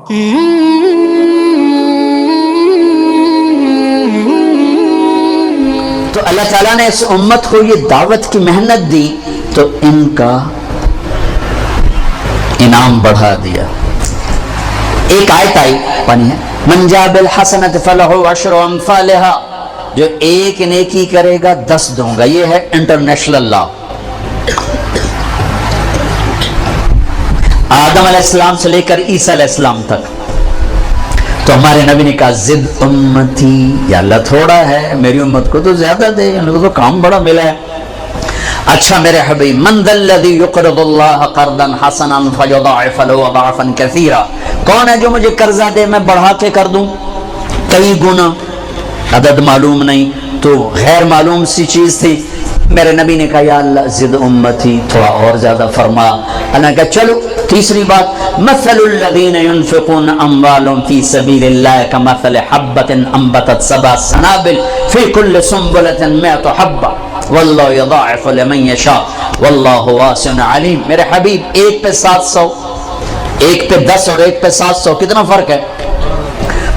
تو اللہ تعالیٰ نے اس امت کو یہ دعوت کی محنت دی تو ان کا انعام بڑھا دیا. ایک آیت آئی پڑھی ہے من جاء بالحسنۃ فلہ عشر امثالھا، جو ایک نیکی کرے گا 10 دوں گا. یہ ہے انٹرنیشنل لا. آدم علیہ السلام سے لے کر عیسیٰ علیہ السلام تک. تو ہمارے نبی نے کہا زد امتی، یا اللہ تھوڑا ہے میری امت کو تو زیادہ دے، ان کو تو کام بڑا ملا ہے. اچھا میرے حبیب من ذا الذی یقرض اللہ قرضا حسنا فیضاعف له اضعافا کثیرا، کون ہے جو مجھے قرضہ دے میں بڑھا کے کر دوں کئی گنا. عدد معلوم نہیں تو غیر معلوم سی چیز تھی. میرے نبی نے کہا یا اللہ زد امتی، تھوڑا اور زیادہ فرما. اللہ نے کہا چلو تیسری بات مثل الذین ينفقون اموالهم فی سبیل اللہ کمثل حبۃ انبتت 7 سنابل فی کل سنبلۃ 100 حبۃ واللہ یضاعف لمن یشاء واللہ واسع علیم. میرے حبیب ایک پہ 700، ایک پہ 10 اور ایک پہ 700، کتنا فرق ہے؟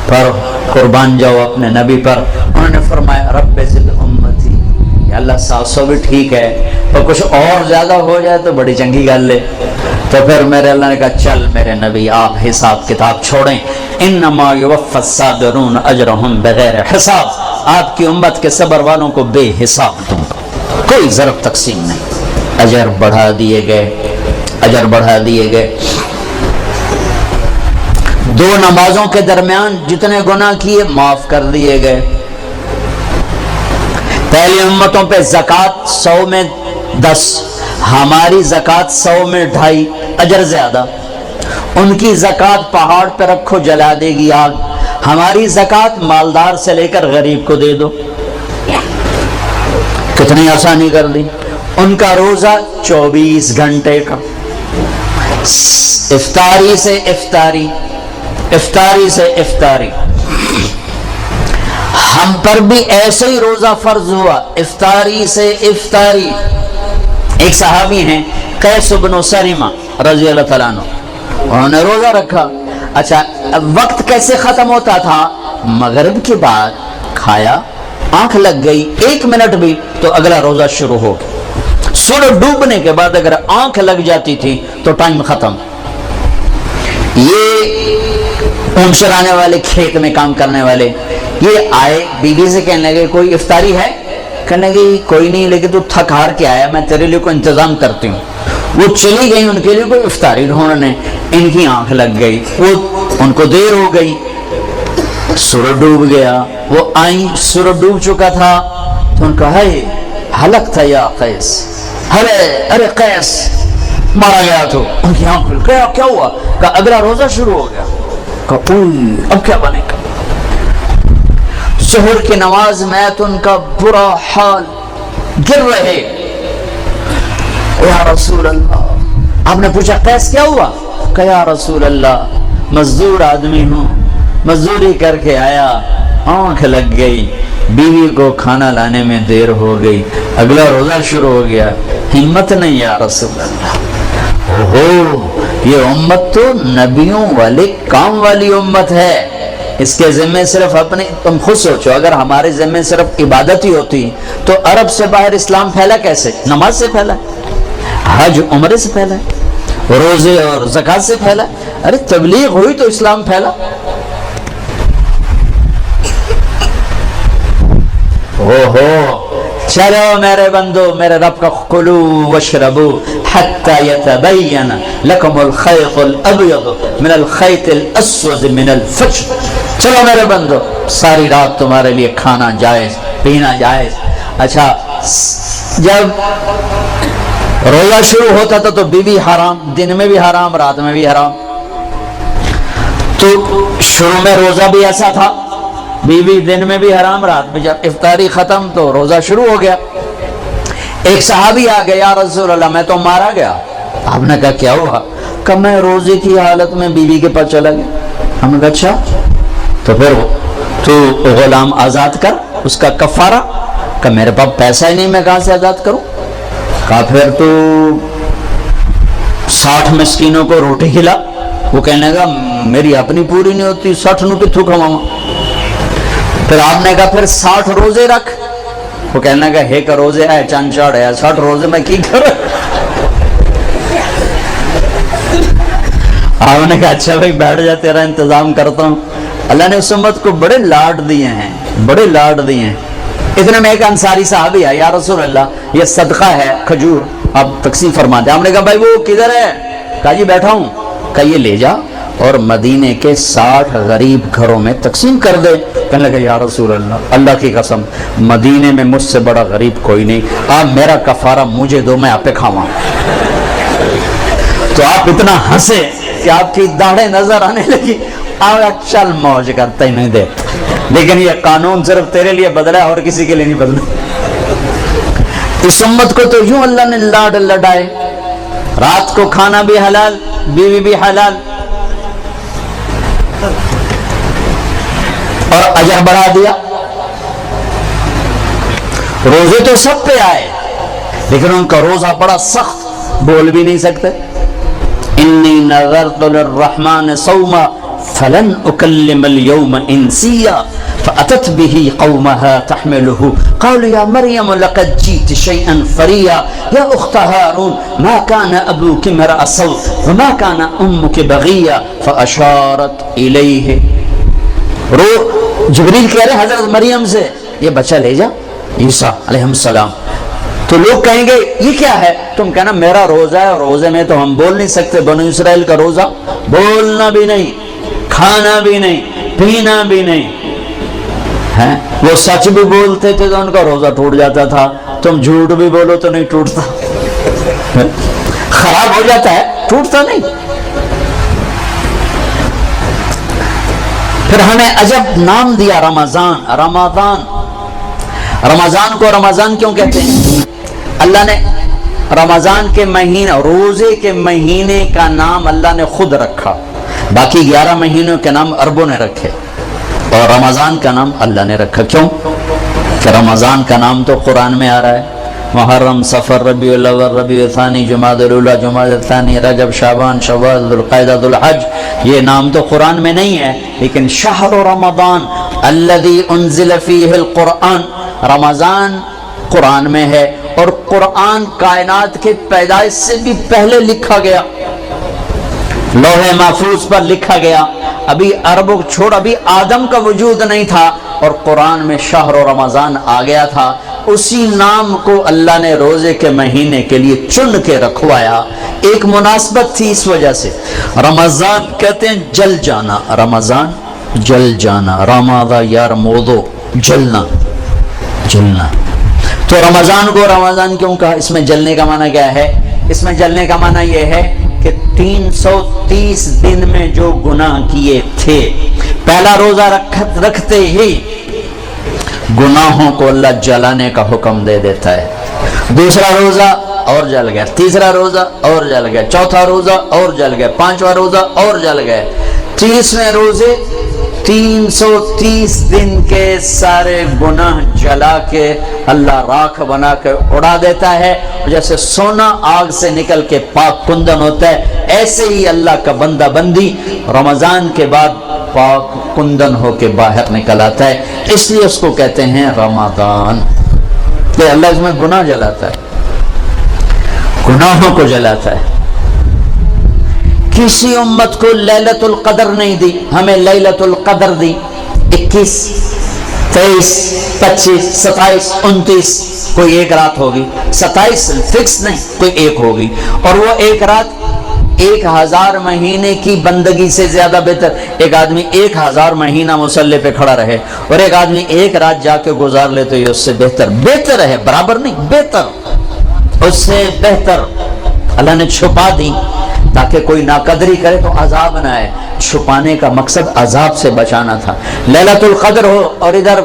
پر قربان جاؤ اپنے نبی پر. انہوں نے فرمایا رب زد امتی، یا اللہ 700 بھی ٹھیک ہے اور کچھ اور زیادہ ہو جائے تو بڑی چنگی گل ہے. تو پھر میرے اللہ نے کہا چل میرے نبی آپ حساب کتاب چھوڑیں. انما یوفی الصابرون اجرہم بغیر حساب، آپ کی امت کے صبر والوں کو بے حساب دوں گا، کوئی ضرب تقسیم نہیں. اجر بڑھا دیے گئے، اجر بڑھا دیے گئے. 2 نمازوں کے درمیان جتنے گناہ کیے معاف کر دیے گئے. پہلی امتوں پہ زکوٰۃ 100 میں 10، ہماری زکوٰۃ 100 میں 2.5، اجر زیادہ. ان کی زکوٰۃ پہاڑ پہ رکھو جلا دے گی آگ، ہماری زکوٰۃ مالدار سے لے کر غریب کو دے دو. کتنی آسانی کر دی. ان کا روزہ 24 گھنٹے کا، افطاری سے افطاری، افطاری سے افطاری. ہم پر بھی ایسے ہی روزہ فرض ہوا، افطاری سے افطاری. ایک صحابی ہیں قیس بن سریمہ رضی اللہ تعالیٰ عنہ، انہوں نے روزہ رکھا. اچھا وقت کیسے ختم ہوتا تھا؟ مغرب کے بعد کھایا، آنکھ لگ گئی 1 منٹ بھی تو اگلا روزہ شروع ہو گیا. سورج ڈوبنے کے بعد اگر آنکھ لگ جاتی تھی تو ٹائم ختم. یہ اون چرانے والے، کھیت میں کام کرنے والے، یہ آئے بیوی سے کہنے لگے کوئی افطاری ہے؟ کہنے لگے کوئی نہیں لیکن تو تھک ہار کے آیا، میں تیرے لیے کوئی انتظام کرتی ہوں. وہ چلی گئی ان کے لیے کوئی افطاری ڈھونڈنے. ان کی آنکھ لگ گئی، وہ ان کو دیر ہو گئی، سورج ڈوب گیا. وہ آئیں سورج ڈوب چکا تھا تو ان کا ہے ہلک تھا یا قیس، ارے قیس مارا گیا. تو ان کی آنکھ کھل گیا، کیا ہوا؟ کہا اگلا روزہ شروع ہو گیا. کہا اب کیا بنے گا؟ ظہر کی نماز میں تو ان کا برا حال، گر رہے. یا رسول اللہ، آپ نے پوچھا قیس کیا ہوا؟ کہ یا رسول اللہ مزدور آدمی ہوں، مزدوری کر کے آیا، آنکھ لگ گئی، بیوی کو کھانا لانے میں دیر ہو گئی، اگلا روزہ شروع ہو گیا، ہمت نہیں یا رسول اللہ. یہ امت تو نبیوں والے کام والی امت ہے. اس کے ذمے صرف اپنے، تم خود سوچو اگر ہمارے ذمے صرف عبادت ہی ہوتی تو عرب سے باہر اسلام پھیلا کیسے؟ نماز سے پھیلا، حج عمرے سے پھیلا، روزے اور زکوٰۃ سے پھیلا. ارے تبلیغ ہوئی تو اسلام پھیلا. چلو میرے بندو، میرے رب کا کلو واشربو حتی یتبین لکم الخیط الابیض من الخیط الاسود من الفجر. چلو میرے بندو ساری رات تمہارے لیے کھانا جائز، پینا جائز. اچھا جب روزہ شروع ہوتا تھا تو بیوی حرام، دن میں بھی حرام، رات میں بھی حرام. تو شروع میں روزہ بھی ایسا تھا، بیوی دن میں بھی حرام، رات میں. جب افطاری ختم تو روزہ شروع ہو گیا. ایک صحابی آ گیا، یا رسول اللہ میں تو مارا گیا. آپ نے کہا کیا ہوا؟ کہ میں روزے کی حالت میں بیوی کے پاس چلا گیا. ہم نے کہا اچھا تو پھر تو غلام آزاد کر، اس کا کفارہ. کہ میرے پاس پیسہ ہی نہیں، میں کہاں سے آزاد کروں؟ کہا پھر تو 60 مسکینوں کو روٹی کھلا. وہ کہنے لگا میری اپنی پوری نہیں ہوتی 60 نو کتھوں کھواواں. پھر آپ نے کہا پھر 60 روزے رکھ. وہ کہنے لگا ایک روزے ہے چند چڑھ ہے 60 روزے میں کی کروں. آپ نے کہا اچھا بھائی بیٹھ جا تیرا انتظام کرتا ہوں. اللہ نے اس امت کو بڑے لاڈ دیے ہیں, بڑے لاڈ دیے ہیں. اتنے میں ایک انصاری صحابی ہے, یا رسول اللہ یہ صدقہ ہے کھجور آپ تقسیم فرما دیں. ہم نے کہا بھائی وہ کدھر ہے؟ کہا جی بیٹھا ہوں. کہا یہ لے جا اور مدینے کے 60 غریب گھروں میں تقسیم کر دے. کہنے لگا یا رسول اللہ اللہ کی قسم مدینے میں مجھ سے بڑا غریب کوئی نہیں, آپ میرا کفارہ مجھے دو میں آپ پہ کھاواں. تو آپ اتنا ہنسے کہ آپ کی داڑھیں نظر آنے لگی. آپ چل موج کرتا ہی نہیں دے, لیکن یہ قانون صرف تیرے لیے بدلا ہے اور کسی کے لیے نہیں بدلا. اس امت کو تو یوں اللہ نے لاڈ لڈائے, رات کو کھانا بھی حلال, بیوی بھی حلال, اور اجر بڑھا دیا. روزے تو سب پہ آئے لیکن ان کا روزہ بڑا سخت, بول بھی نہیں سکتے. انی نذرت للرحمن صوما فلن اکلم اليوم انسیا فاتت به قومها تحمله قالوا یا مریم لقد جئت شیئا فریا یا اخت هارون ما كان ابوك امرأ سوء وما كان امك بغیا فاشارت الیہ. جبریل کہہ رہے حضرت مریم سے یہ بچہ لے جا عیسیٰ علیہ السلام. تو لوگ کہیں گے یہ کیا ہے؟ تم کہنا میرا روزہ ہے, روزے میں تو ہم بول نہیں سکتے. بنو اسرائیل کا روزہ بولنا بھی نہیں, کھانا بھی نہیں, پینا بھی نہیں ہے. وہ سچ بھی بولتے تھے تو ان کا روزہ ٹوٹ جاتا تھا. تم جھوٹ بھی بولو تو نہیں ٹوٹتا, خراب ہو جاتا ہے, ٹوٹتا نہیں. پھر ہمیں عجب نام دیا رمضان. رمضان کو رمضان کیوں کہتے ہیں؟ اللہ نے رمضان کے مہینے, روزے کے مہینے کا نام اللہ نے خود رکھا, باقی 11 مہینوں کے نام عربوں نے رکھے, اور رمضان کا نام اللہ نے رکھا. کیوں کہ رمضان کا نام تو قرآن میں آ رہا ہے, محرم, صفر, ربیع الاول, ربیع الثانی, جمادی الاولی, جمادی الثانی, رجب, شعبان, شوال, ذوالقعدہ, ذوالحج, یہ نام تو قرآن میں نہیں ہے. لیکن شہر رمضان الذی انزل فیہ القرآن, رمضان قرآن میں ہے, اور قرآن کائنات کے پیدائش سے بھی پہلے لکھا گیا, لوح محفوظ پر لکھا گیا. ابھی عربوں چھوڑ, ابھی آدم کا وجود نہیں تھا اور قرآن میں شہر رمضان آ گیا تھا. اسی نام کو اللہ نے روزے کے مہینے کے لیے چن کے رکھوایا. ایک مناسبت تھی اس وجہ سے. رمضان کہتے ہیں جل جانا, رمضان جل جانا, رمضا یرمضو, جلنا, جلنا. تو رمضان کو رمضان کیوں کہا؟ اس میں جلنے کا معنی کیا ہے؟ اس میں جلنے کا معنی یہ ہے کہ 330 دن میں جو گناہ کیے تھے, پہلا روزہ رکھتے ہی گناہوں کو اللہ جلانے کا حکم دے دیتا ہے. دوسرا روزہ اور جل گیا, تیسرا روزہ اور جل گیا, چوتھا روزہ اور جل گیا, پانچواں روزہ اور جل گئے. 30ویں روزے 330 دن کے سارے گناہ جلا کے اللہ راکھ بنا کے اڑا دیتا ہے. جیسے سونا آگ سے نکل کے پاک کندن ہوتا ہے, ایسے ہی اللہ کا بندہ بندی رمضان کے بعد پاک کندن ہو کے باہر نکل آتا ہے. اس لیے اس کو کہتے ہیں رمضان, کہ اللہ اس میں گناہ جلاتا ہے, گناہوں کو جلاتا ہے. کسی امت کو لیلۃ القدر نہیں دی, ہمیں لیلۃ القدر دی. 21, 23, 25, 27, 29 کوئی ایک رات ہوگی, 27 فکس نہیں, کوئی ایک ہوگی. اور وہ ایک رات 1000 مہینے کی بندگی سے زیادہ بہتر. ایک آدمی 1000 مہینہ مصلی پہ کھڑا رہے اور ایک آدمی ایک رات جا کے گزار لے تو یہ اس سے بہتر ہے, برابر نہیں, بہتر, اس سے بہتر. اللہ نے چھپا دی تاکہ کوئی ناقدری کرے تو عذاب نہ آئے. چھپانے کا مقصد عذاب سے بچانا تھا. لیلۃ القدر ہو اور ادھر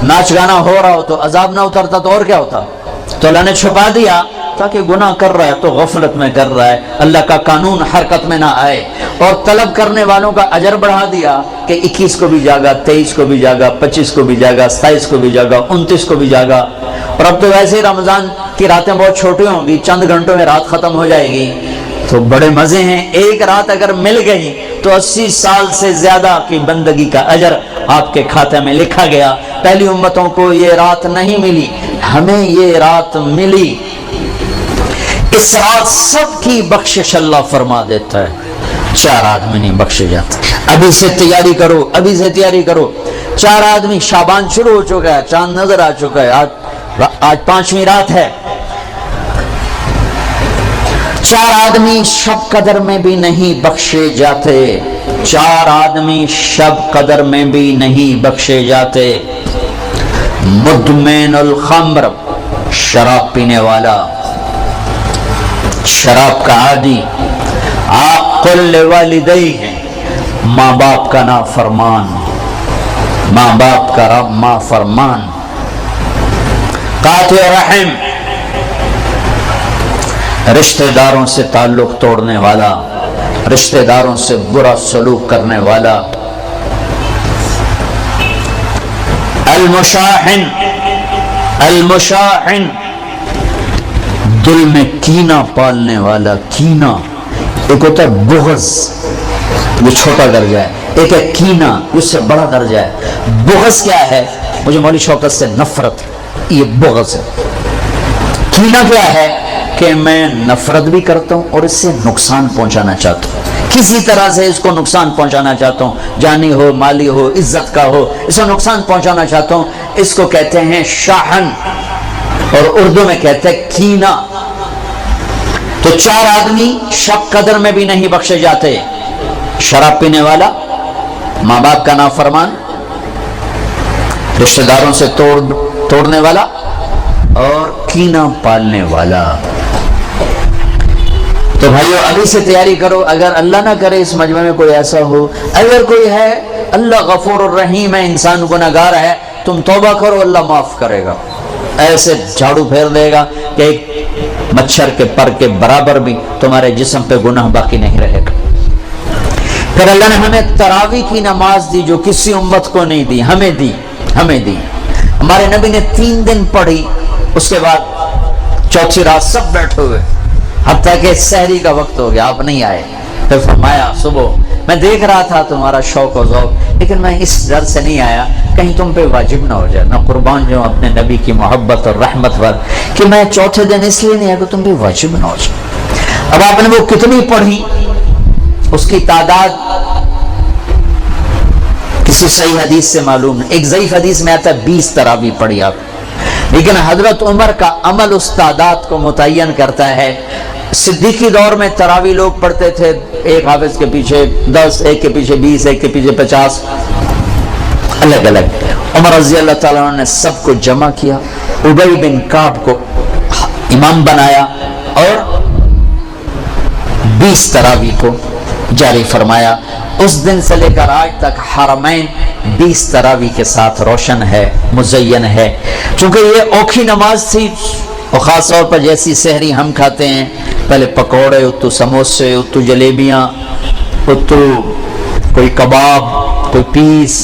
ناچ گانا ہو رہا ہو تو عذاب نہ اترتا تو اور کیا ہوتا. تو اللہ نے چھپا دیا تاکہ گناہ کر رہا ہے تو غفلت میں کر رہا ہے, اللہ کا قانون حرکت میں نہ آئے. اور طلب کرنے والوں کا اجر بڑھا دیا کہ 21 کو بھی جاگا, 23 کو بھی جاگا, 25 کو بھی جاگا, 27 کو بھی جاگا, 29 کو بھی جاگا. اور اب تو ویسے ہی رمضان کی راتیں بہت چھوٹی ہوں گی, چند گھنٹوں میں رات ختم ہو جائے گی. تو بڑے مزے ہیں. ایک رات اگر مل گئی تو 80 سال سے زیادہ کی بندگی کا اجر آپ کے کھاتے میں لکھا گیا. پہلی امتوں کو یہ رات نہیں ملی, ہمیں یہ رات ملی. اس رات سب کی بخشش اللہ فرما دیتا ہے, 4 آدمی نہیں بخشے جاتے. ابھی سے تیاری کرو, ابھی سے تیاری کرو. 4 آدمی, شعبان شروع ہو چکا ہے, چاند نظر آ چکا ہے, آج 5ویں رات ہے. 4 آدمی شب قدر میں بھی نہیں بخشے جاتے, 4 آدمی شب قدر میں بھی نہیں بخشے جاتے. مدمن الخمر, شراب پینے والا, شراب کا عادی. عاقل لوالدیہ, ماں باپ کا نافرمان, ماں باپ کا رب ماں فرمان. قاطع رحم, رشتہ داروں سے تعلق توڑنے والا, رشتہ داروں سے برا سلوک کرنے والا. المشاحن, المشاحن, دل میں کینہ پالنے والا. کینہ ایک ہوتا ہے بغض, وہ چھوٹا درجہ ہے, ایک ہے کینہ, اس سے بڑا درجہ ہے. بغض کیا ہے؟ مجھے مولی شوکت سے نفرت, یہ بغض ہے. کینہ کیا ہے؟ کہ میں نفرت بھی کرتا ہوں اور اس سے نقصان پہنچانا چاہتا ہوں, کسی طرح سے اس کو نقصان پہنچانا چاہتا ہوں, جانی ہو, مالی ہو, عزت کا ہو, اس کو نقصان پہنچانا چاہتا ہوں. اس کو کہتے ہیں شاحن, اور اردو میں کہتے ہیں کینہ. تو 4 آدمی شب قدر میں بھی نہیں بخشے جاتے. شراب پینے والا, ماں باپ کا نافرمان, رشتہ داروں سے توڑنے والا, اور کینہ پالنے والا. تو بھائیو ابھی سے تیاری کرو. اگر اللہ نہ کرے اس مجمع میں کوئی ایسا ہو, اگر کوئی ہے, اللہ غفور الرحیم ہے, انسان گناہگار ہے, تم توبہ کرو, اللہ معاف کرے گا. ایسے جھاڑو پھیر دے گا کہ ایک مچھر کے پر کے برابر بھی تمہارے جسم پہ گناہ باقی نہیں رہے گا. پھر اللہ نے ہمیں تراویح کی نماز دی جو کسی امت کو نہیں دی, ہمیں دی, ہمیں دی. ہمارے نبی نے 3 دن پڑھی, اس کے بعد چوتھی رات سب بیٹھے ہوئے, حتیٰ کہ سحری کا وقت ہو گیا, آپ نہیں آئے. پھر فرمایا صبح میں دیکھ رہا تھا تمہارا شوق و ذوق, لیکن میں اس ڈر سے نہیں آیا کہیں تم پہ واجب نہ ہو جائے. میں قربان جو اپنے نبی کی محبت اور رحمت پر کہ میں چوتھے دن اس لیے نہیں آیا کہ تم پہ واجب نہ ہو جائے. اب آپ نے وہ کتنی پڑھی, اس کی تعداد کسی صحیح حدیث سے معلوم نہیں. ایک ضعیف حدیث میں آتا ہے 20 تراویح پڑھی آپ, لیکن حضرت عمر کا عمل اس تعداد کو متعین کرتا ہے. صدیقی دور میں تراویح لوگ پڑھتے تھے, ایک حافظ کے پیچھے 10, ایک کے پیچھے 20, ایک کے پیچھے 50, الگ الگ. عمر رضی اللہ تعالیٰ عنہ نے سب کو جمع کیا, ابی بن کعب کو امام بنایا اور 20 تراویح کو جاری فرمایا. اس دن سے لے کر آج تک حرمین 20 تراویح کے ساتھ روشن ہے, مزین ہے. چونکہ یہ اوکھی نماز تھی, اور خاص طور پر جیسی سحری ہم کھاتے ہیں, پہلے پکوڑے, اتو سموسے, اتو جلیبیاں, اتو کوئی کباب, کوئی پیس,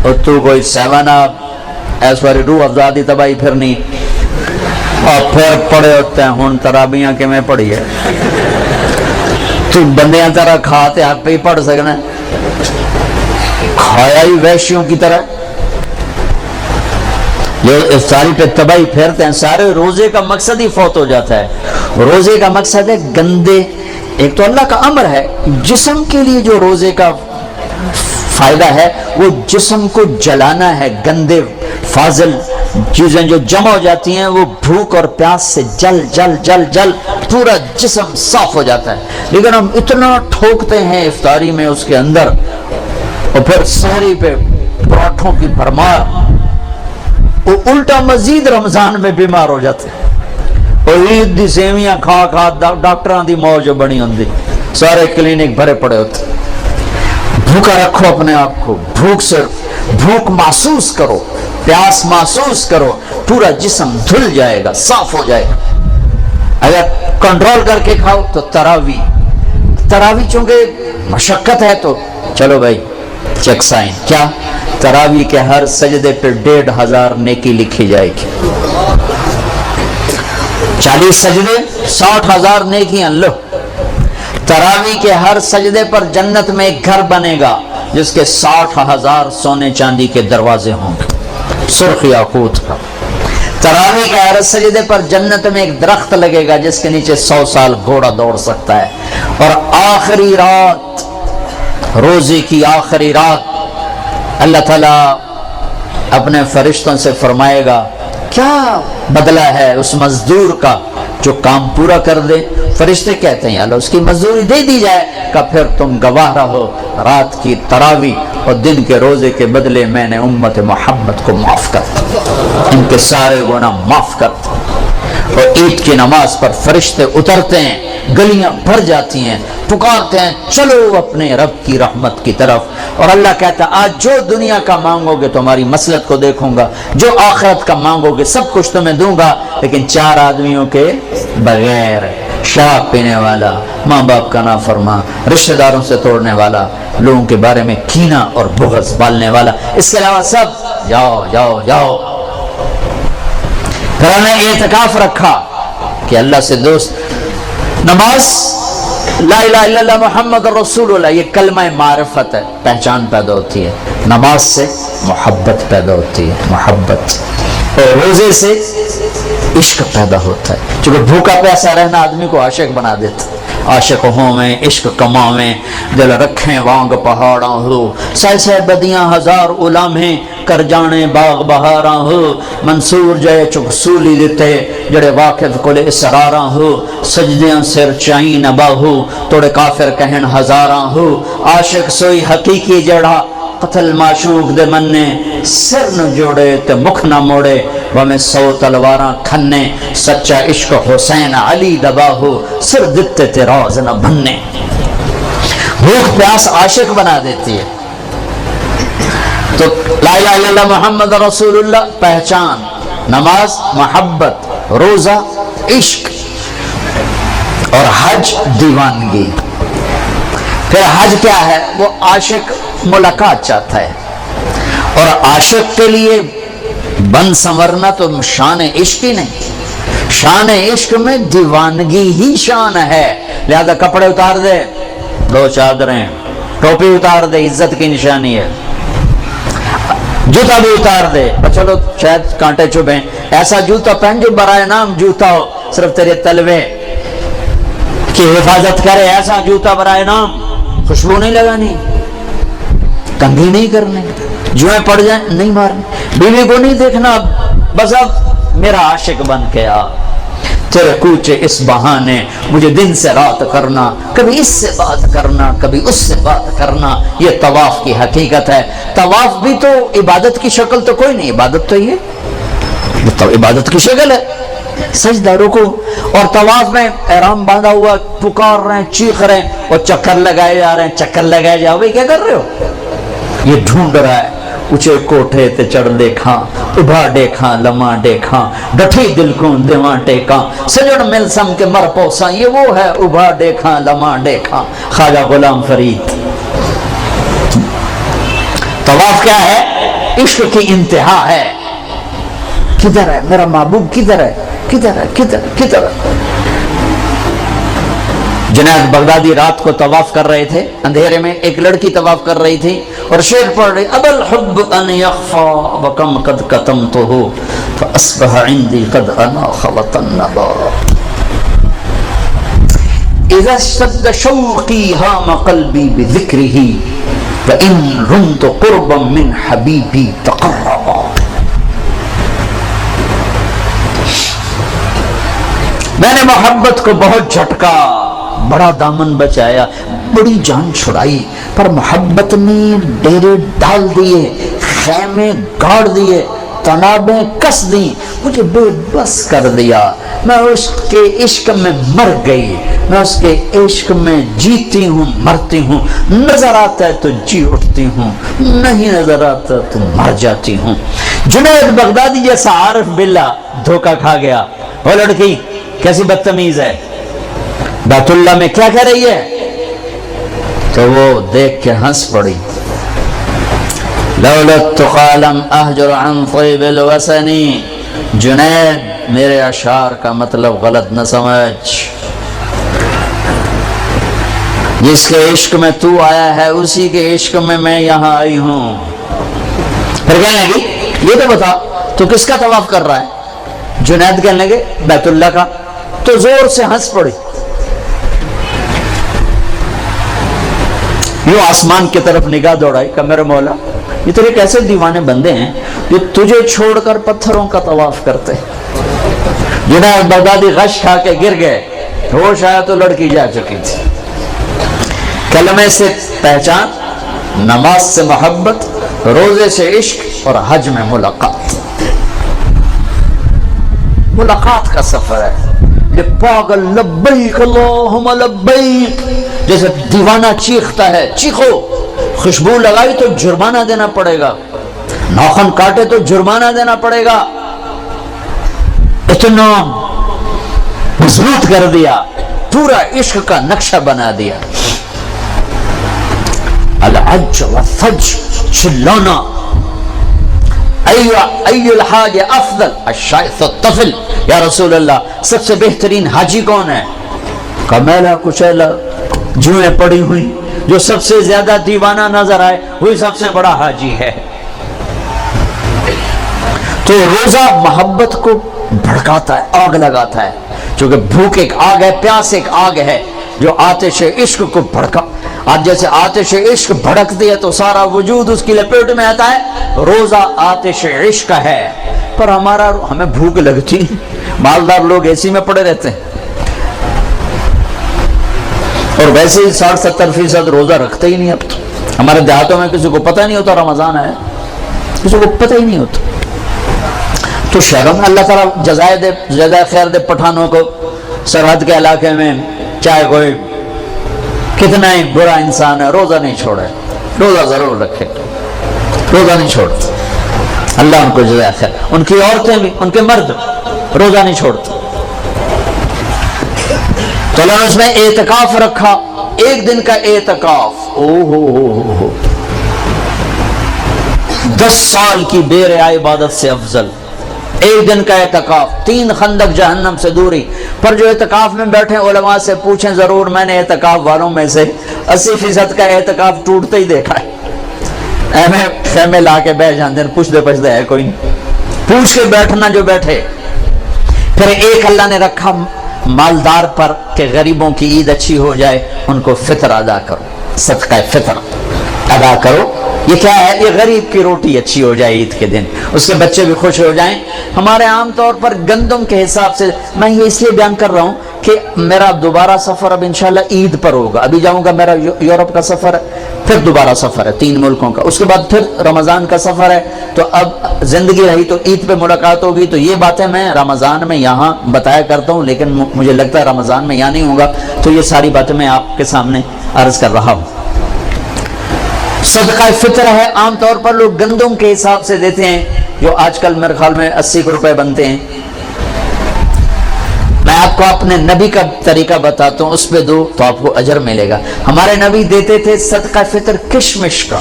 اتو کوئی 7 اپ, ایس والی روح افزادی تباہی پھرنی, اور پھر پڑے ہوتے ہیں. ہون تراویحاں کہ میں پڑھی ہے, تو بندیاں طرح کھاتے حق پہ ہی پڑھ سکنا, کھایا ہی ویشیوں کی طرح. جو افطاری پہ تباہی پھیرتے ہیں, سارے روزے کا مقصد ہی فوت ہو جاتا ہے. روزے کا مقصد ہے گندے, ایک تو اللہ کا امر ہے, جسم کے لیے جو روزے کا فائدہ ہے وہ جسم کو جلانا ہے. گندے فاضل چیزیں جو جمع ہو جاتی ہیں وہ بھوک اور پیاس سے جل جل جل جل پورا جسم صاف ہو جاتا ہے. لیکن ہم اتنا ٹھوکتے ہیں افطاری میں اس کے اندر, اور پھر سحری پہ پراٹھوں کی بھرمار, وہ الٹا مزید رمضان میں بیمار ہو جاتے ہیں. اور عید دی سیویاں کھا کھا ڈاکٹران دی موج بنی ہوندی, سارے کلینک بھرے پڑے ہوتے. بھوکا رکھو اپنے آپ کو, بھوک محسوس کرو, پیاس محسوس کرو, پورا جسم دھل جائے گا, صاف ہو جائے گا. اگر کنٹرول کر کے کھاؤ تو تراویح چونکہ مشقت ہے, تو چلو بھائی چیک سائن, کیا تراویح کے ہر سجدے پہ 1500 نیکی لکھی جائے گی. 40 سجدے 60,000 نیکیاں. لو تراوی کے ہر سجدے پر جنت میں ایک گھر بنے گا جس کے 60,000 سونے چاندی کے دروازے ہوں گے، سرخ یاقوت کا۔ تراوی کے ہر سجدے پر جنت میں ایک درخت لگے گا جس کے نیچے 100 سال گھوڑا دوڑ سکتا ہے۔ اور آخری رات، روزے کی آخری رات، اللہ تعالیٰ اپنے فرشتوں سے فرمائے گا کیا بدلہ ہے اس مزدور کا جو کام پورا کر دے؟ فرشتے کہتے ہیں اللہ اس کی مزدوری دے دی جائے کہ پھر تم گواہ رہو رات کی تراوی اور دن کے روزے کے بدلے میں نے امت محمد کو معاف کر دیا، ان کے سارے گناہ معاف کر دیا۔ اور عید کی نماز پر فرشتے اترتے ہیں، گلیاں بھر جاتی ہیں، پکارتے ہیں چلو اپنے رب کی رحمت کی طرف۔ اور اللہ کہتا ہے آج جو دنیا کا مانگو گے تمہاری مسلط کو دیکھوں گا، جو آخرت کا مانگو گے سب کچھ تمہیں دوں گا، لیکن 4 آدمیوں کے بغیر، شراب پینے والا، ماں باپ کا نافرمان، رشتہ داروں سے توڑنے والا، لوگوں کے بارے میں کینہ اور بغض پالنے والا، اس کے علاوہ سب جاؤ جاؤ جاؤ۔ پھر ہم نے اعتکاف رکھا کہ اللہ سے دوست، نماز لا الہ الا اللہ محمد رسول اللہ، یہ کلمہ معرفت ہے، پہچان پیدا ہوتی ہے۔ نماز سے محبت پیدا ہوتی ہے، محبت، اور روزے سے عشق پیدا ہوتا ہے، چونکہ بھوکا پیاسا رہنا آدمی کو عاشق بنا دیتا ہے۔ عاشق ہوں میں عشق کماویں، دل رکھیں وانگ پہاڑاں ہو، سہ سہ بدیاں ہزار غلامیں کر جانے باغ بہاراں ہو، منصور جے چک سولی دیتے جڑے واقف کل اسراراں ہو، سجدیاں سر چائیں نبا ہو توڑے کافر کہن ہزاراں ہو، عاشق سوئی حقیقی جڑا قتل معشوق دے مننے، سر نہ جوڑے تے مکھ نہ موڑے، ومیں 100 تلواراں کھنے، سچا عشق حسین علی دبا ہو، سر دتے تے راز نہ بننے۔ بھوک پیاس عاشق بنا دیتی ہے۔ تو لا الہ الا اللہ محمد رسول اللہ پہچان، نماز محبت، روزہ عشق، اور حج دیوانگی۔ پھر حج کیا ہے؟ وہ عاشق ملاقات چاہتا ہے، اور عاشق کے لیے بن سنورنا تو شان عشق ہی نہیں، شان عشق میں دیوانگی ہی شان ہے۔ لہذا کپڑے اتار دے، 2 چادریں، ٹوپی اتار دے، عزت کی نشانی ہے، جوتا بھی اتار دے، چلو شاید کانٹے چبھیں، ایسا جوتا پہن جو برائے نام جوتا ہو، صرف تیرے تلوے کی حفاظت کرے، ایسا جوتا برائے نام، خوشبو نہیں لگانی، کنگھی نہیں کرنے، جوئیں پڑ جائیں نہیں مارنے، بیوی کو نہیں دیکھنا، بس اب میرا عاشق بن کے آ، تیرے کوچے اس بہانے مجھے دن سے رات کرنا، کبھی اس سے بات کرنا کبھی اس سے بات کرنا، یہ طواف کی حقیقت ہے۔ طواف بھی تو عبادت کی شکل تو کوئی نہیں، عبادت تو یہ تو عبادت کی شکل ہے، سجدہ رکوع، اور طواف میں احرام باندھا ہوا پکار رہے ہیں، چیخ رہے ہیں، اور چکر لگائے جا رہے ہیں، چکر لگائے جا رہے ہیں، کیا کر رہے ہو؟ یہ ڈھونڈ رہا ہے، اچھے کوٹھے تے چڑھ دیکھاں، ابھا دیکھاں لمحہ دیکھاں، ڈٹھی دل کو دیواں ٹیکاں، سجڑ مل سم کے مر پوساں، یہ وہ ہے ابھا دیکھاں لمحہ دیکھاں، خواجہ غلام فرید۔ طواف کیا ہے؟ عشق کی انتہا ہے، کدھر ہے میرا محبوب، کدھر ہے، کدھر ہے، کدھر کدھر ہے؟ جنید بغدادی رات کو طواف کر رہے تھے، اندھیرے میں ایک لڑکی طواف کر رہی تھی اور شعر پڑھ رہی، اب الحب ان یخفا وکم قد کتمتہ فاصبح عندی قد اناخ وطنبا، اذا اشتد شوقی ہام قلبی بذکرہ وان رمت قربا من حبیبی تقربا۔ میں نے محبت کو بہت جھٹکا، بڑا دامن بچایا، بڑی جان چھڑائی، پر محبت نے ڈیرے ڈال دیے، خیمے گاڑ دیے، تنابیں کس دی، مجھے بے بس کر دیا، میں اس کے عشق میں مر گئی، میں اس کے عشق میں جیتی ہوں مرتی ہوں، نظر آتا ہے تو جی اٹھتی ہوں، نہیں نظر آتا تو مر جاتی ہوں۔ جنید بغدادی جیسا عارف باللہ دھوکہ کھا گیا، وہ لڑکی کیسی بدتمیز ہے، بیت اللہ میں کیا کہہ رہی ہے، تو وہ دیکھ کے ہنس پڑی، لولا التقى لم اهجر عن طيب الوسن، جنید میرے اشعار کا مطلب غلط نہ سمجھ، جس کے عشق میں تو آیا ہے اسی کے عشق میں یہاں آئی ہوں. پھر کہنے لگی یہ تو بتا تو کس کا طواف کر رہا ہے؟ جنید کہنے لگے بیت اللہ کا. تو زور سے ہنس پڑی. یوں آسمان کی طرف نگاہ دوڑائی کہ میرے مولا یہ تیرے کیسے دیوانے بندے ہیں جو تجھے چھوڑ کر پتھروں کا طواف کرتے. جنید بغدادی غش کھا کے گر گئے. ہوش آیا تو لڑکی جا چکی تھی. کلمے سے پہچان، نماز سے محبت، روزے سے عشق اور حج میں ملاقات. ملاقات کا سفر ہے. یہ پاگل لبیک اللہم لبیک جیسے دیوانہ چیختا ہے. چیخو. خوشبو لگائی تو جرمانہ دینا پڑے گا، ناخن کاٹے تو جرمانہ دینا پڑے گا. اتنا مضبوط کر دیا، پورا عشق کا نقشہ بنا دیا. العج والفج، چلانا. ای الحاج افضل الشائث الطفل، یا رسول اللہ سب سے بہترین حاجی کون ہے؟ کمیلا کچیلا جوئیں پڑی ہوئی جو سب سے زیادہ دیوانہ نظر آئے وہی سب سے بڑا حاجی ہے. تو روزہ محبت کو بھڑکاتا ہے، آگ لگاتا ہے. چونکہ بھوک ایک آگ ہے، پیاس ایک آگ ہے جو آتش عشق کو بھڑکا. آج جیسے آتش عشق بھڑکتی ہے تو سارا وجود اس کی لپیٹ میں آتا ہے. روزہ آتش عشق ہے. پر ہمیں بھوک لگتی، مالدار لوگ اے سی میں پڑے رہتے ہیں اور ویسے ہی 60-70% روزہ رکھتے ہی نہیں. اب تو ہمارے دیہاتوں میں کسی کو پتہ نہیں ہوتا رمضان ہے، کسی کو پتہ ہی نہیں ہوتا. تو شہروں میں اللہ تعالیٰ جزائے خیر دے پٹھانوں کو. سرحد کے علاقے میں چاہے کوئی کتنا ہی برا انسان ہے روزہ نہیں چھوڑے، روزہ ضرور رکھے، روزہ نہیں چھوڑتے. اللہ ان کو جزائے خیر. ان کی عورتیں بھی، ان کے مرد روزہ نہیں چھوڑتے. تو اللہ نے اس میں اعتکاف رکھا، ایک دن کا اعتکاف. 10 سال کی بے ریا عبادت سے افضل ایک دن کا اعتکاف. 3 خندق جہنم سے دوری. پر جو اعتکاف میں بیٹھے علماء سے پوچھیں ضرور، میں نے اعتکاف والوں میں سے 80% کا اعتکاف ٹوٹتے ہی دیکھا ہے. میں خیمے لا کے بیٹھ جاتے ہیں، پوچھتے ہے کوئی نہیں. پوچھ کے بیٹھنا جو بیٹھے. پھر ایک اللہ نے رکھا مالدار پر کہ غریبوں کی عید اچھی ہو جائے ان کو فطر ادا کرو، صدقہ فطر ادا کرو. یہ کیا ہے؟ یہ غریب کی روٹی اچھی ہو جائے عید کے دن، اس کے بچے بھی خوش ہو جائیں. ہمارے عام طور پر گندم کے حساب سے، میں یہ اس لیے بیان کر رہا ہوں کہ میرا دوبارہ سفر اب انشاءاللہ عید پر ہوگا. ابھی جاؤں گا، میرا یورپ کا سفر ہے، پھر دوبارہ سفر ہے 3 ملکوں کا، اس کے بعد پھر رمضان کا سفر ہے. تو اب زندگی رہی تو عید پہ ملاقات ہوگی. تو یہ باتیں میں رمضان میں یہاں بتایا کرتا ہوں، لیکن مجھے لگتا ہے رمضان میں یہاں نہیں ہوگا. تو یہ ساری باتیں میں آپ کے سامنے عرض کر رہا ہوں. صدقہ فطر ہے. عام طور پر لوگ گندم کے حساب سے دیتے ہیں، جو آج کل میرے خیال میں 80 روپے بنتے ہیں. میں آپ کو اپنے نبی کا طریقہ بتاتا ہوں، اس پہ دو تو آپ کو اجر ملے گا. ہمارے نبی دیتے تھے صدقہ فطر کشمش کا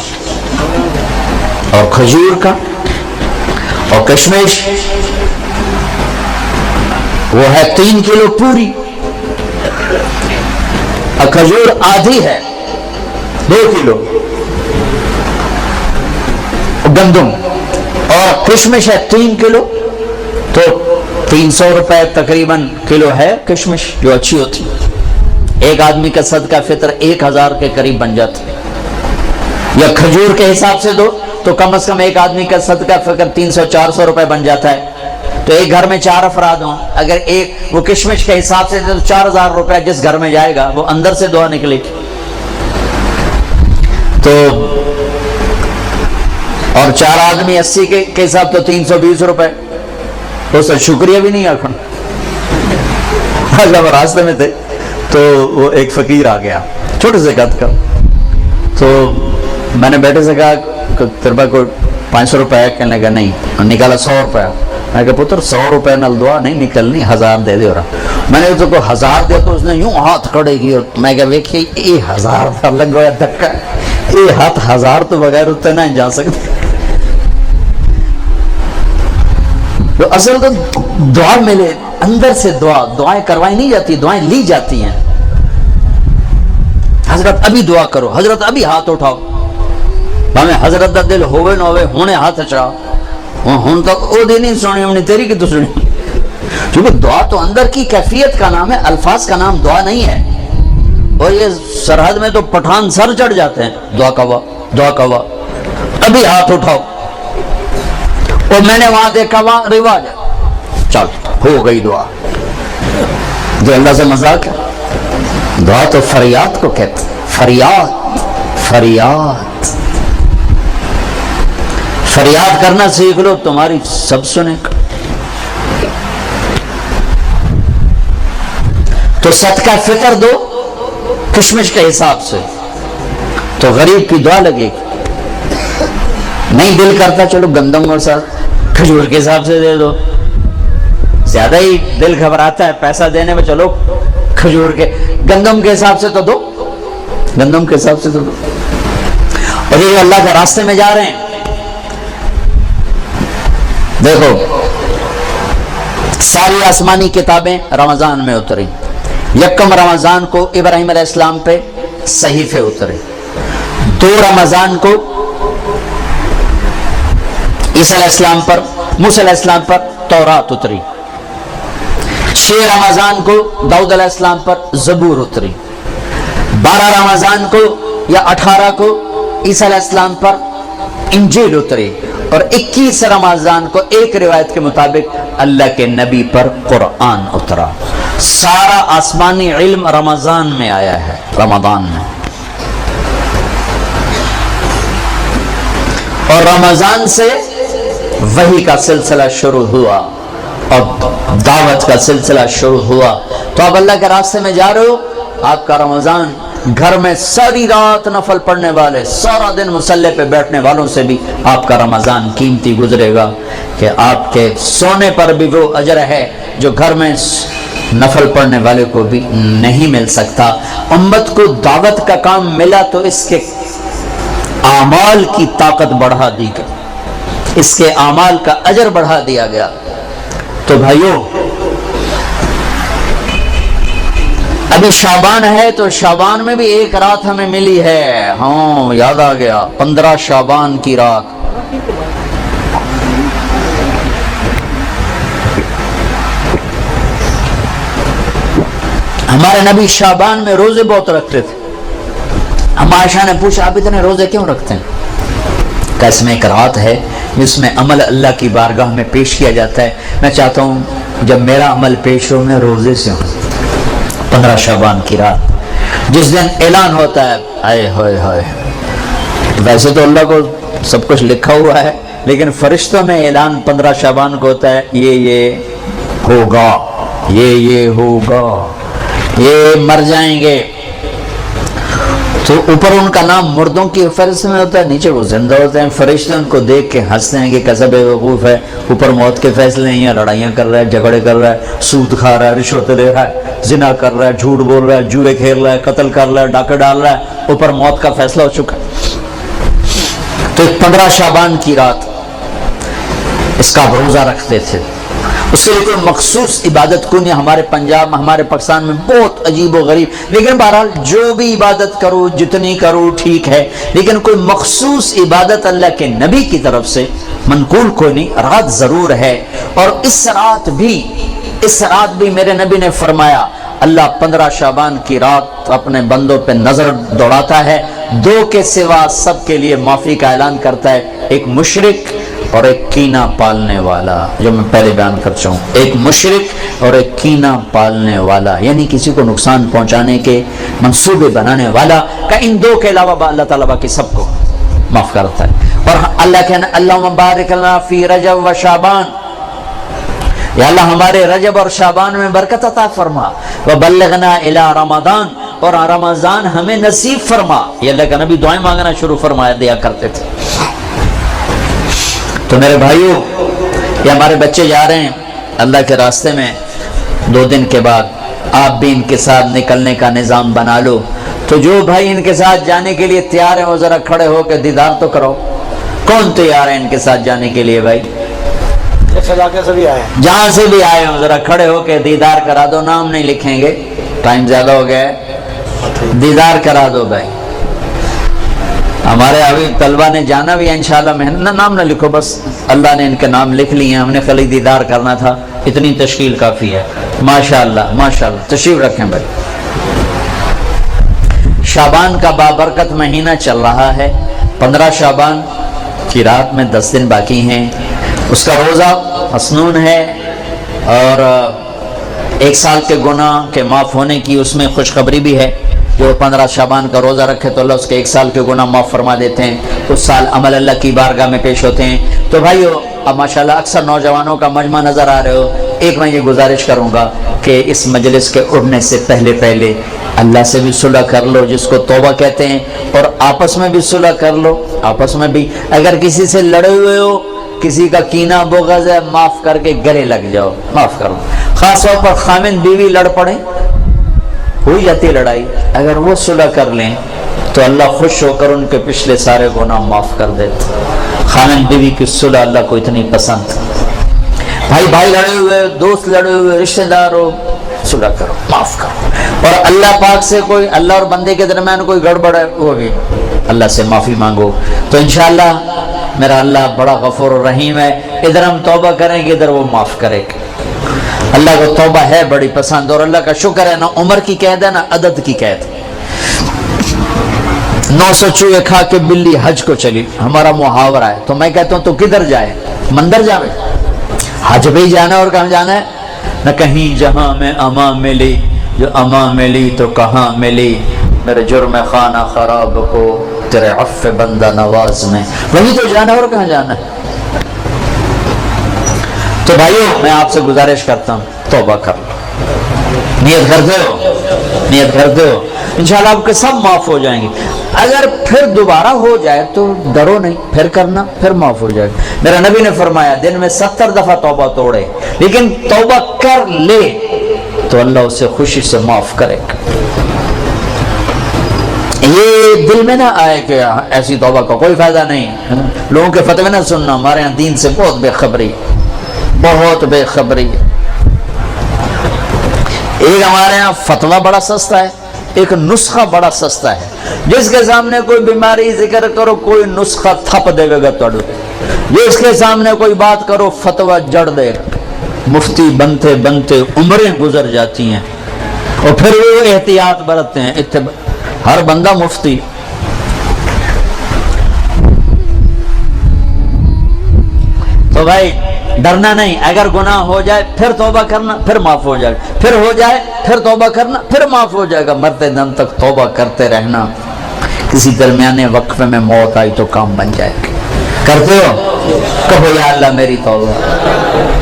اور کھجور کا. اور کشمش وہ ہے 3 کلو پوری، اور کھجور آدھی ہے 2 کلو گندم، اور کشمش ہے 3 کلو. تو 300 روپے تقریباً کلو ہے کشمش، جو اچھی ہوتی. ایک آدمی کا صدقہ فطر 1000 کے قریب بن جاتا ہے. یا کھجور کے حساب سے دو تو کم از کم ایک آدمی کا صدقہ فطر 300-400 روپے بن جاتا ہے. تو ایک گھر میں 4 افراد ہوں، اگر ایک وہ کشمش کے حساب سے تو 4000 روپے جس گھر میں جائے گا وہ اندر سے دعا نکلے گی. تو اور 4 آدمی 80 کے حساب تو 320 روپے. تو سر شکریہ بھی نہیں آخر. جب راستے میں تھے تو وہ ایک فقیر آ گیا چھوٹے سے قد کا. تو میں نے بیٹے سے کہا کہ تیرے پاس کوئی 500 روپے ہے؟ کہنے لگا نہیں. نکالا 100 روپے. میں کہا پتر 100 روپے نل دعا نہیں نکلنی، 1000 دے دے. میں نے تو 1000 دیا تو اس نے یوں ہاتھ کھڑے کی. اور میں کہا ویکھیے یہ 1000 لگ گیا دھکا، یہ ہاتھ 1000 تو بغیر اتنے نہ جا سکتے. تو اصل تو دعا ملے اندر سے. دعائیں کروائی نہیں جاتی، دعائیں لی جاتی ہیں. حضرت ابھی دعا کرو، حضرت ابھی ہاتھ اٹھاؤ، ہمیں حضرت دا دل ہوئے نہ ہوئے ہونے ہاتھ چڑھا ہوں تک او دی نہیں سنی ہم نے تیری کی تو سنی، کیونکہ دعا تو اندر کی کیفیت کا نام ہے، الفاظ کا نام دعا نہیں ہے. اور یہ سرحد میں تو پٹھان سر چڑھ جاتے ہیں، دعا کوا دعا کوا، ابھی ہاتھ اٹھاؤ. اور میں نے وہاں دیکھا وہاں رواج ہے، چل ہو گئی دعا. جو اللہ سے مذاق ہے، دعا تو فریاد کو کہتے ہیں، فریاد فریاد فریاد کرنا سیکھ لو، تمہاری سب سنے. تو صدقہ فطر دو کشمش کے حساب سے تو غریب کی دعا لگے گی. نہیں دل کرتا چلو گندم اور ساتھ کھجور کے حساب سے دے دو، زیادہ ہی دل گھبراتا ہے پیسہ دینے میں، چلو کھجور کے گندم کے حساب سے تو دو، گندم کے حساب سے تو دو. اور یہ اللہ کے راستے میں جا رہے ہیں، دیکھو ساری آسمانی کتابیں رمضان میں اتری. یکم رمضان کو ابراہیم علیہ السلام پہ صحیفے اترے، 2 رمضان کو عیسیٰ علیہ السلام پر، موسیٰ علیہ السلام پر تورات اتری، 6 رمضان کو داؤد علیہ السلام پر زبور اتری، 12 رمضان کو یا 18 کو عیسیٰ علیہ السلام پر انجیل اتری، اور 21 رمضان کو ایک روایت کے مطابق اللہ کے نبی پر قرآن اترا. سارا آسمانی علم رمضان میں آیا ہے، رمضان میں. اور رمضان سے وحی کا سلسلہ شروع ہوا اور دعوت کا سلسلہ شروع ہوا. تو آپ اللہ کے راستے میں جا رہے ہو، آپ کا رمضان گھر میں ساری رات نفل پڑھنے والے، سارا دن مصلی پہ بیٹھنے والوں سے بھی آپ کا رمضان قیمتی گزرے گا، کہ آپ کے سونے پر بھی وہ اجر ہے جو گھر میں نفل پڑھنے والے کو بھی نہیں مل سکتا. امت کو دعوت کا کام ملا تو اس کے اعمال کی طاقت بڑھا دی گئی، اس کے اعمال کا اجر بڑھا دیا گیا. تو بھائیو ابھی شعبان ہے، تو شعبان میں بھی ایک رات ہمیں ملی ہے، ہاں یاد آ گیا، 15 شعبان کی رات. ہمارے نبی شعبان میں روزے بہت رکھتے تھے. ہم عائشہ نے پوچھا آپ اتنے روزے کیوں رکھتے ہیں؟ کہ اس میں ایک رات ہے جس میں عمل اللہ کی بارگاہ میں پیش کیا جاتا ہے. میں چاہتا ہوں جب میرا عمل پیش ہو میں روزے سے ہوں. 15 شعبان کی رات جس دن اعلان ہوتا ہے، آئے ہوئے ہوئے، ویسے تو اللہ کو سب کچھ لکھا ہوا ہے، لیکن فرشتوں میں اعلان 15 شعبان کو ہوتا ہے، یہ ہوگا، یہ ہوگا، یہ مر جائیں گے. تو اوپر ان کا نام مردوں کی فہرست میں ہوتا ہے، نیچے وہ زندہ ہوتے ہیں. فرشتے ان کو دیکھ کے ہنستے ہیں کہ کیسا بے وقوف ہے، اوپر موت کے فیصلے ہیں، یا لڑائیاں کر رہا ہے، جھگڑے کر رہا ہے، سود کھا رہا ہے، رشوت لے رہا ہے، زنا کر رہا ہے، جھوٹ بول رہا ہے، جوئے کھیل رہا ہے، قتل کر رہا ہے، ڈاکے ڈال رہا ہے، اوپر موت کا فیصلہ ہو چکا ہے. تو 15 شعبان کی رات اس کا روزہ رکھتے تھے. اس کے لیے کوئی مخصوص عبادت کو نہیں. ہمارے پنجاب، ہمارے پاکستان میں بہت عجیب و غریب، لیکن بہرحال جو بھی عبادت کرو، جتنی کرو ٹھیک ہے، لیکن کوئی مخصوص عبادت اللہ کے نبی کی طرف سے منقول کوئی نہیں. رات ضرور ہے، اور اس رات بھی میرے نبی نے فرمایا اللہ 15 شعبان کی رات اپنے بندوں پہ نظر دوڑاتا ہے، 2 کے سوا سب کے لیے معافی کا اعلان کرتا ہے، ایک مشرک اور ایک کینہ پالنے والا، جو میں پہلے بیان کر چاہوں، ایک مشرک اور ایک کینہ پالنے والا، یعنی کسی کو نقصان پہنچانے کے منصوبے بنانے والا، کہ ان 2 کے علاوہ اللہ تعالیٰ باقی سب کو معاف کرتا ہے. اور اللہ کہنا اللہم بارک لنا فی رجب و شعبان، یا اللہ ہمارے رجب اور شعبان میں برکت عطا فرما، وبلغنا الی رمضان، اور رمضان ہمیں نصیب فرما. یہ اللہ کا نبی دعائیں مانگنا شروع فرمایا دیا کرتے تھے. تو میرے بھائیو، یہ ہمارے بچے جا رہے ہیں اللہ کے راستے میں، 2 دن کے بعد آپ بھی ان کے ساتھ نکلنے کا نظام بنا لو. تو جو بھائی ان کے ساتھ جانے کے لیے تیار ہیں وہ ذرا کھڑے ہو کے دیدار تو کرو. کون تیار ہے ان کے ساتھ جانے کے لیے؟ بھائی اس علاقے سے بھی آئے ہیں، جہاں سے بھی آئے ہوں ذرا کھڑے ہو کے دیدار کرا دو. نام نہیں لکھیں گے، ٹائم زیادہ ہو گیا ہے. دیدار کرا دو بھائی. ہمارے ابھی طلبہ نے جانا بھی ہے انشاءاللہ. میں نام نہ لکھو، بس اللہ نے ان کے نام لکھ لیے ہیں. ہم نے خالی دیدار کرنا تھا، اتنی تشکیل کافی ہے. ماشاءاللہ ماشاءاللہ تشریف رکھیں بھائی. شعبان کا بابرکت مہینہ چل رہا ہے. 15 شعبان کی رات میں 10 دن باقی ہیں. اس کا روزہ مسنون ہے اور 1 سال کے گناہ کے معاف ہونے کی اس میں خوشخبری بھی ہے. جو 15 شعبان کا روزہ رکھے تو اللہ اس کے 1 سال کے گناہ معاف فرما دیتے ہیں. اس سال عمل اللہ کی بارگاہ میں پیش ہوتے ہیں. تو بھائیو اب ماشاءاللہ اکثر نوجوانوں کا مجمع نظر آ رہے ہو. ایک میں یہ گزارش کروں گا کہ اس مجلس کے اٹھنے سے پہلے اللہ سے بھی صلح کر لو، جس کو توبہ کہتے ہیں، اور آپس میں بھی صلح کر لو. آپس میں بھی اگر کسی سے لڑے ہوئے ہو، کسی کا کینہ بغض ہے، معاف کر کے گلے لگ جاؤ، معاف کرو. خاص طور پر خامن بیوی لڑ پڑے، ہوئی جاتی لڑائی، اگر وہ صلح کر لیں تو اللہ خوش ہو کر ان کے پچھلے سارے گناہ معاف کر دیتے. خامن بیوی کی صلح اللہ کو اتنی پسند. بھائی لڑے ہوئے، دوست لڑے ہوئے، رشتہ دار ہو، صلح کرو، معاف کرو. اور اللہ پاک سے کوئی اللہ اور بندے کے درمیان کوئی گڑبڑ ہے، وہ بھی اللہ سے معافی مانگو. تو انشاءاللہ میرا اللہ بڑا غفور و رحیم ہے. ادھر ہم توبہ کریں گے، ادھر وہ معاف کرے گا. اللہ کو توبہ ہے بڑی پسند. اور اللہ کا شکر ہے، نہ عمر کی قید ہے نہ عدد کی قید. 900 چوہے کھا کے بلی حج کو چلی، ہمارا محاورہ ہے. تو میں کہتا ہوں تو کدھر جائے؟ مندر جاوے؟ حج بھی جانا اور کہاں جانا ہے؟ نہ کہیں جہاں میں اما ملی، جو اما ملی تو کہاں ملی، میرے جرم خانہ خراب کو تیرے عفو بندہ نواز میں. وہی تو جانا اور کہاں جانا ہے. تو بھائیو میں آپ سے گزارش کرتا ہوں توبہ کر لو. نیت کرتے ہو انشاءاللہ آپ کے سب معاف ہو جائیں گے. اگر پھر دوبارہ ہو جائے تو ڈرو نہیں، پھر کرنا، پھر معاف ہو جائے گا. میرا نبی نے فرمایا دن میں 70 دفعہ توبہ توڑے، لیکن توبہ کر لے تو اللہ اسے خوشی سے معاف کرے گا. یہ دل میں نہ آئے کہ ایسی توبہ کا کوئی فائدہ نہیں. لوگوں کے فتوے نہ سننا. ہمارے یہاں دین سے بہت بے خبری. ایک ہمارے ہاں فتویٰ بڑا سستا ہے، ایک نسخہ بڑا سستا ہے. جس کے سامنے کوئی بیماری ذکر کرو کوئی نسخہ تھپ دے گا توڑو. جس کے سامنے کوئی بات کرو فتویٰ جڑ دے گا. مفتی بنتے بنتے عمریں گزر جاتی ہیں اور پھر وہ احتیاط برتتے ہیں. ہر بندہ مفتی. تو بھائی ڈرنا نہیں. اگر گناہ ہو جائے پھر توبہ کرنا، پھر معاف ہو جائے گا. پھر ہو جائے پھر توبہ کرنا، پھر معاف ہو جائے گا. مرتے دم تک توبہ کرتے رہنا. کسی درمیانے وقفے میں موت آئی تو کام بن جائے گا. کرتے ہو؟ کہو یا اللہ میری توبہ،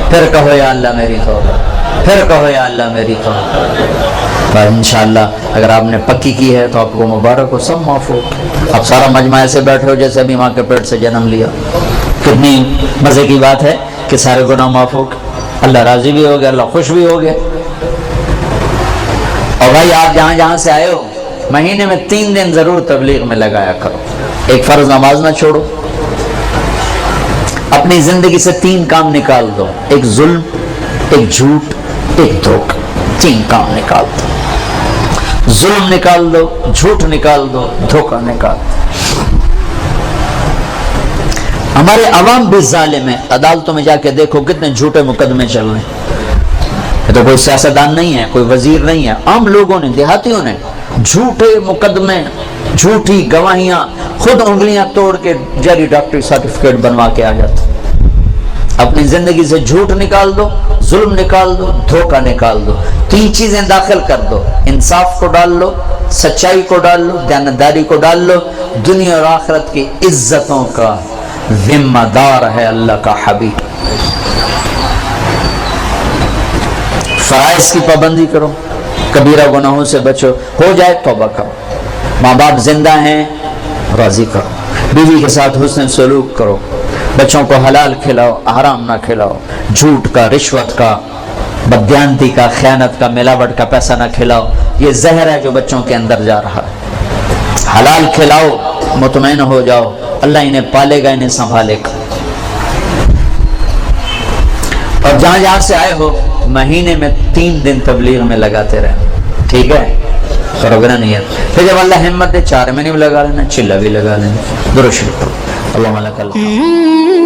پھر کہو یا اللہ میری توبہ، پھر کہو یا اللہ میری توبہ. انشاءاللہ اگر آپ نے پکی کی ہے تو آپ کو مبارک ہو، سب معاف ہو. اب سارا مجمع ایسے بیٹھے ہو جیسے ابھی ماں کے پیٹ سے جنم لیا. کتنی مزے کی بات ہے کہ سارے گناہ معاف ہو گئے. اللہ راضی بھی ہو گیا، اللہ خوش بھی ہو گیا. اور بھائی آپ جہاں سے آئے ہو مہینے میں 3 دن ضرور تبلیغ میں لگایا کرو. ایک فرض نماز نہ چھوڑو. اپنی زندگی سے 3 کام نکال دو. ایک ظلم، ایک جھوٹ، ایک دھوکہ. 3 کام نکال دو. ظلم نکال دو، جھوٹ نکال دو، دھوکہ نکال دو. ہمارے عوام بھی ظالم ہیں. عدالتوں میں جا کے دیکھو کتنے جھوٹے مقدمے چل رہے ہیں. یہ تو کوئی سیاستدان نہیں ہے، کوئی وزیر نہیں ہے، عام لوگوں نے، دیہاتیوں نے جھوٹے مقدمے، جھوٹی گواہیاں، خود انگلیاں توڑ کے جعلی ڈاکٹری سرٹیفکیٹ بنوا کے آ جاتے. اپنی زندگی سے جھوٹ نکال دو، ظلم نکال دو، دھوکہ نکال دو. 3 چیزیں داخل کر دو. انصاف کو ڈال لو، سچائی کو ڈال لو، دیانتداری کو ڈال لو. دنیا اور آخرت کی عزتوں کا ذمہ دار ہے اللہ کا حبیب. فرائض کی پابندی کرو، کبیرہ گناہوں سے بچو. ہو جائے توبہ کرو. ماں باپ زندہ ہیں راضی کرو. بیوی کے ساتھ حسن سلوک کرو. بچوں کو حلال کھلاؤ، حرام نہ کھلاؤ. جھوٹ کا، رشوت کا، بددیانتی کا، خیانت کا، ملاوٹ کا پیسہ نہ کھلاؤ. یہ زہر ہے جو بچوں کے اندر جا رہا ہے. حلال کھلاؤ، مطمئن ہو جاؤ اللہ انہیں پالے گا، انہیں سنبھالے گا. اور جہاں سے آئے ہو مہینے میں 3 دن تبلیغ میں لگاتے رہے. ٹھیک ہے؟ کروگے نا نیت. پھر جب اللہ ہمت دے 4 مہینے بھی لگا لینا, چلا بھی لگا لینا. درود شریف پڑھو. اللہم لک الحمد.